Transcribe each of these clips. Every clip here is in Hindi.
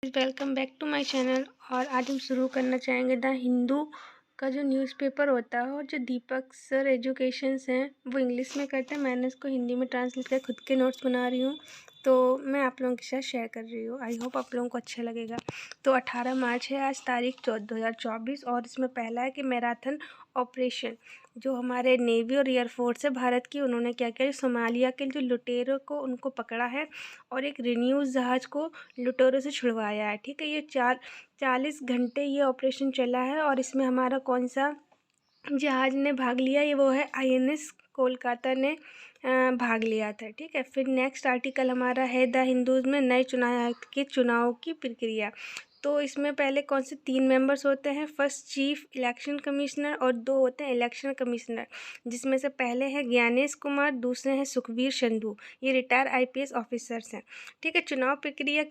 Welcome back to my channel. और आज हम शुरू करना चाहेंगे द हिंदू का जो न्यूज़पेपर होता है और जो दीपक सर एजुकेशंस हैं वो इंग्लिश में करते हैं। मैंने इसको हिंदी में ट्रांसलेट कर खुद के नोट्स बना रही हूँ, तो मैं आप लोगों के साथ शेयर कर रही हूँ। आई होप आप लोगों को अच्छा लगेगा। तो 18 मार्च है आज तारीख 2024 और इसमें पहला है कि मैराथन ऑपरेशन जो हमारे नेवी और एयरफोर्स है भारत की, उन्होंने क्या किया, सोमालिया के जो लुटेरों को उनको पकड़ा है और एक रिन्यूज जहाज़ को लुटेरों से छुड़वाया है। ठीक है, ये 40 घंटे ये ऑपरेशन चला है और इसमें हमारा कौन सा जहाज़ ने भाग लिया, ये वो है INS कोलकाता ने भाग लिया था। ठीक है, फिर नेक्स्ट आर्टिकल हमारा है द हिंदूज़ में नए चुनाव आयुक्त के चुनाव की प्रक्रिया। तो इसमें पहले कौन से 3 मेंबर्स होते हैं, फर्स्ट चीफ इलेक्शन कमिश्नर और 2 होते हैं इलेक्शन कमिश्नर, जिसमें से पहले हैं ज्ञानेश कुमार, दूसरे हैं सुखबीर संधू। ये रिटायर IPS ऑफिसर्स हैं। ठीक है, चुनाव प्रक्रिया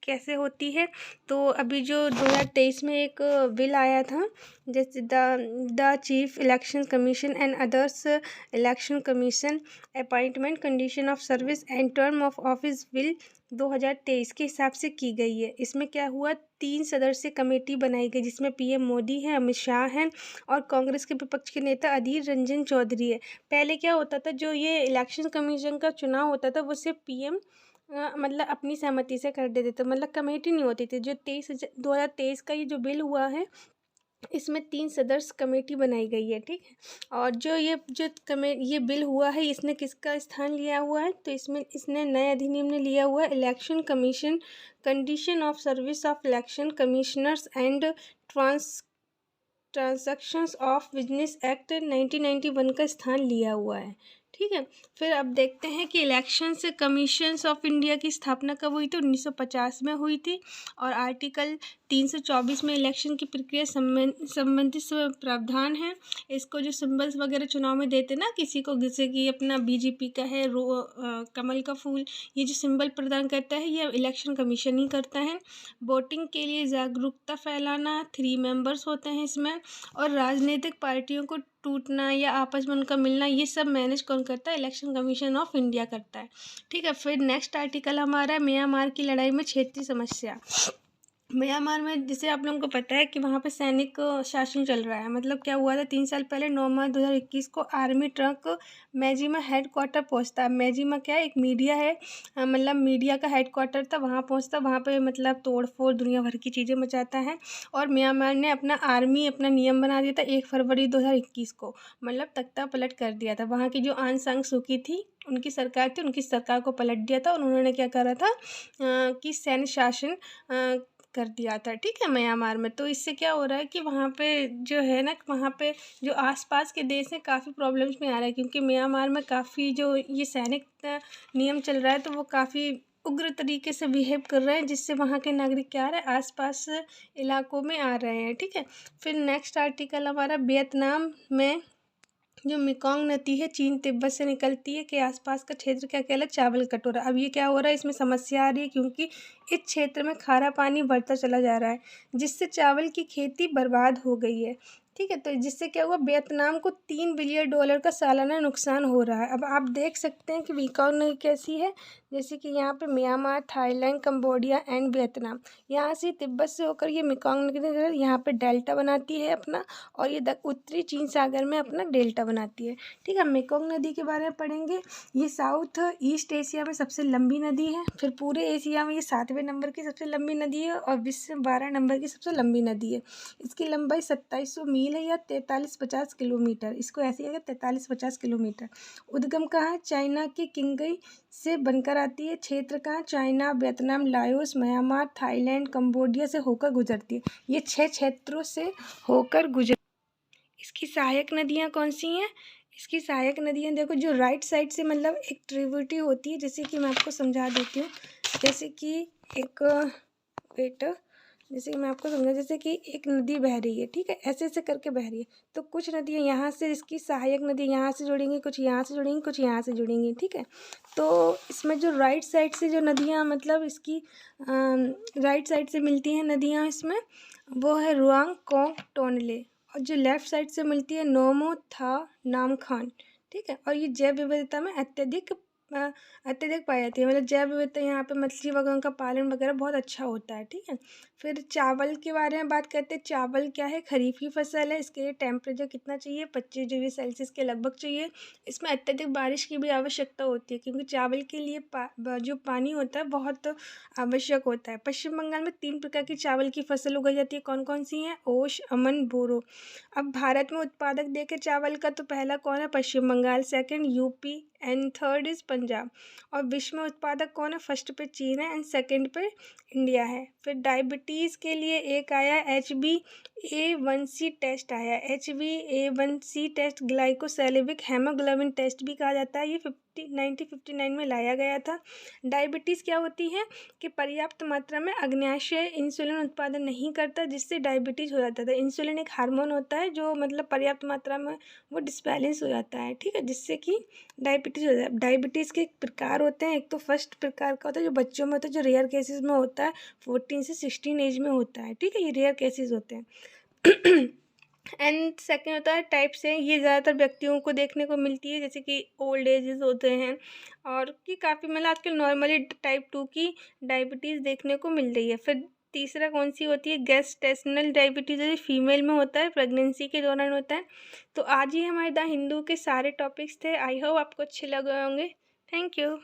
कैसे होती है, तो अभी जो 2023 में एक बिल आया था, जैसे the chief election commission and others election commission appointment condition of service and term of office bill 2023 के हिसाब से की गई है। इसमें क्या हुआ, 3 सदस्यीय कमेटी बनाई गई जिसमें PM मोदी हैं, अमित शाह हैं और कांग्रेस के विपक्ष के नेता अधीर रंजन चौधरी है। पहले क्या होता था, जो ये इलेक्शन कमीशन का चुनाव होता था वो सिर्फ PM मतलब अपनी सहमति से कर देते थे, मतलब कमेटी नहीं होती थी। जो 2023 का ये जो बिल हुआ है, इसमें 3 सदस्य कमेटी बनाई गई है। ठीक है, और ये बिल हुआ है, इसने किसका स्थान लिया हुआ है, तो इसने नए अधिनियम ने लिया हुआ है election commission condition of service of election commissioners and transactions of business act 1991 का स्थान लिया हुआ है। ठीक है, फिर अब देखते हैं कि इलेक्शंस कमीशंस ऑफ इंडिया की स्थापना कब हुई थी, 1950 में हुई थी। और आर्टिकल 324 में इलेक्शन की प्रक्रिया संबंधित प्रावधान है। इसको जो सिंबल्स वगैरह चुनाव में देते ना किसी को, जैसे कि अपना BJP का है कमल का फूल, ये जो सिंबल प्रदान करता है ये इलेक्शन कमीशन ही करता है। वोटिंग के लिए जागरूकता फैलाना, 3 मेंबर्स होते हैं इसमें। और राजनीतिक पार्टियों को टूटना या आपस में उनका मिलना, ये सब मैनेज कौन करता है, इलेक्शन कमीशन ऑफ इंडिया करता है। ठीक है, फिर नेक्स्ट आर्टिकल हमारा है म्यांमार की लड़ाई में क्षेत्रीय समस्या। म्यांमार में जैसे आप लोगों को पता है कि वहाँ पे सैनिक शासन चल रहा है। मतलब क्या हुआ था, 3 साल पहले 9 मार्च 2021 को आर्मी ट्रक मेजिमा हेडक्वार्टर पहुँचता है। मेजिमा क्या है, एक मीडिया है, मतलब मीडिया का हेडक्वार्टर था, वहाँ पहुँचता, वहाँ पे मतलब तोड़ फोड़ दुनिया भर की चीज़ें मचाता है। और म्यांमार ने अपना नियम बना दिया था 1 फरवरी 2021 को, मतलब तख्ता पलट कर दिया था। वहाँ की जो आंग सान सूकी थी, उनकी सरकार थी, उनकी सरकार को पलट दिया था और उन्होंने क्या करा था कि सैन्य शासन कर दिया था। ठीक है, म्यांमार में। तो इससे क्या हो रहा है कि वहाँ पे जो है ना, वहाँ पे जो आसपास के देश हैं काफ़ी प्रॉब्लम्स में आ रहा है, क्योंकि म्यांमार में काफ़ी जो ये सैनिक नियम चल रहा है तो वो काफ़ी उग्र तरीके से बिहेव कर रहे हैं, जिससे वहाँ के नागरिक क्या आ रहे हैं, आसपास इलाकों में आ रहे हैं। ठीक है, फिर नेक्स्ट आर्टिकल हमारा वियतनाम में जो मेकोंग नदी है चीन तिब्बत से निकलती है के आसपास का क्षेत्र क्या कहला, चावल कटोरा। अब ये क्या हो रहा है, इसमें समस्या आ रही है क्योंकि इस क्षेत्र में खारा पानी बढ़ता चला जा रहा है, जिससे चावल की खेती बर्बाद हो गई है। ठीक है, तो जिससे क्या हुआ, वियतनाम को $3 बिलियन का सालाना नुकसान हो रहा है। अब आप देख सकते हैं कि मेकोंग नदी कैसी है, जैसे कि यहाँ पे Myanmar, Thailand, Cambodia and Vietnam, यहाँ से तिब्बत से होकर ये मेकोंग नदी यहाँ पे डेल्टा बनाती है अपना, और ये उत्तरी चीन सागर में अपना डेल्टा बनाती है। ठीक है, मेकोंग नदी के बारे में पढ़ेंगे। ये साउथ ईस्ट एशिया में सबसे लंबी नदी है, फिर पूरे एशिया में ये 7वें नंबर की सबसे लंबी नदी है और विश्व में 12 नंबर की सबसे लंबी नदी है। इसकी लंबाई 2700 मील है या 4350 किलोमीटर, इसको ऐसे है 4350 किलोमीटर। उद्गम कहाँ है, चाइना के किंगई से बनकर आती है। क्षेत्र कहाँ, China, Vietnam, Laos, Myanmar, Thailand, Cambodia से होकर गुजरती है। ये 6 क्षेत्रों से होकर गुजर। इसकी सहायक नदियाँ कौन सी हैं, इसकी सहायक नदियाँ देखो, जो राइट साइड से मतलब एक ट्रिब्यूटरी होती है, जैसे कि मैं आपको समझा देती हूँ। जैसे कि एक जैसे कि मैं आपको समझा, जैसे कि एक नदी बह रही है, ठीक है, ऐसे ऐसे करके बह रही है, तो कुछ नदियाँ यहाँ से, इसकी सहायक नदी यहाँ से जुड़ेंगी, कुछ यहाँ से जुड़ेंगी, कुछ यहाँ से जुड़ेंगी। ठीक है, तो इसमें जो राइट साइड से जो नदियाँ मतलब इसकी राइट साइड से मिलती हैं नदियाँ इसमें, वो है रुआंग, कोंग, टोनले। और जो लेफ़्ट साइड से मिलती है नोमो, था, नामखान। ठीक है, और ये जैव विविधता में अत्यधिक अत्यधिक पाई जाती है, मतलब जैव विविधता यहाँ पे मछली वगैरह का पालन वगैरह बहुत अच्छा होता है। ठीक है, फिर चावल के बारे में बात करते हैं। चावल क्या है, खरीफ की फसल है। इसके लिए टेम्परेचर कितना चाहिए, 25 डिग्री सेल्सियस के लगभग चाहिए। इसमें अत्यधिक बारिश की भी आवश्यकता होती है, क्योंकि चावल के लिए जो पानी होता है बहुत आवश्यक होता है। पश्चिम बंगाल में 3 प्रकार की चावल की फसल उगाई जाती है। कौन कौन सी हैं, ओश, अमन, बोरो। अब भारत में उत्पादक देखे चावल का, तो पहला कौन है, Paschim Bangal, second UP and third is Punjab. और विश्व में उत्पादक कौन है, फर्स्ट पे चीन है एंड सेकंड पे इंडिया है। फिर डायबिटीज़ के लिए एक आया HbA1c टेस्ट आया। HbA1c टेस्ट ग्लाइकोसेलेविक हेमोग्लोबिन टेस्ट भी कहा जाता है। ये 1959 में लाया गया था। डायबिटीज़ क्या होती है कि पर्याप्त मात्रा में अग्न्याशय इंसुलिन उत्पादन नहीं करता, जिससे डायबिटीज़ हो जाता था। इंसुलिन एक हार्मोन होता है जो मतलब पर्याप्त मात्रा में वो डिसबैलेंस हो जाता है। ठीक है, जिससे कि डायबिटीज़ हो जाता है। डायबिटीज़ के प्रकार होते हैं। एक तो फर्स्ट प्रकार का होता है जो बच्चों में होता है, जो रेयर केसेस में होता है, 14 से 16 एज में होता है। ठीक है, ये रेयर केसेस होते हैं। एंड सेकेंड होता है टाइप से, ये ज़्यादातर व्यक्तियों को देखने को मिलती है, जैसे कि ओल्ड एजेस होते हैं, और कि काफ़ी मतलब आजकल नॉर्मली टाइप 2 की डायबिटीज़ देखने को मिल रही है। फिर तीसरा कौन सी होती है, गेस्टेशनल डायबिटीज़, जो फीमेल में होता है, प्रेगनेंसी के दौरान होता है। तो आज ही हमारे द हिंदू के सारे टॉपिक्स थे। आई होप आपको अच्छे लगे होंगे। Thank you.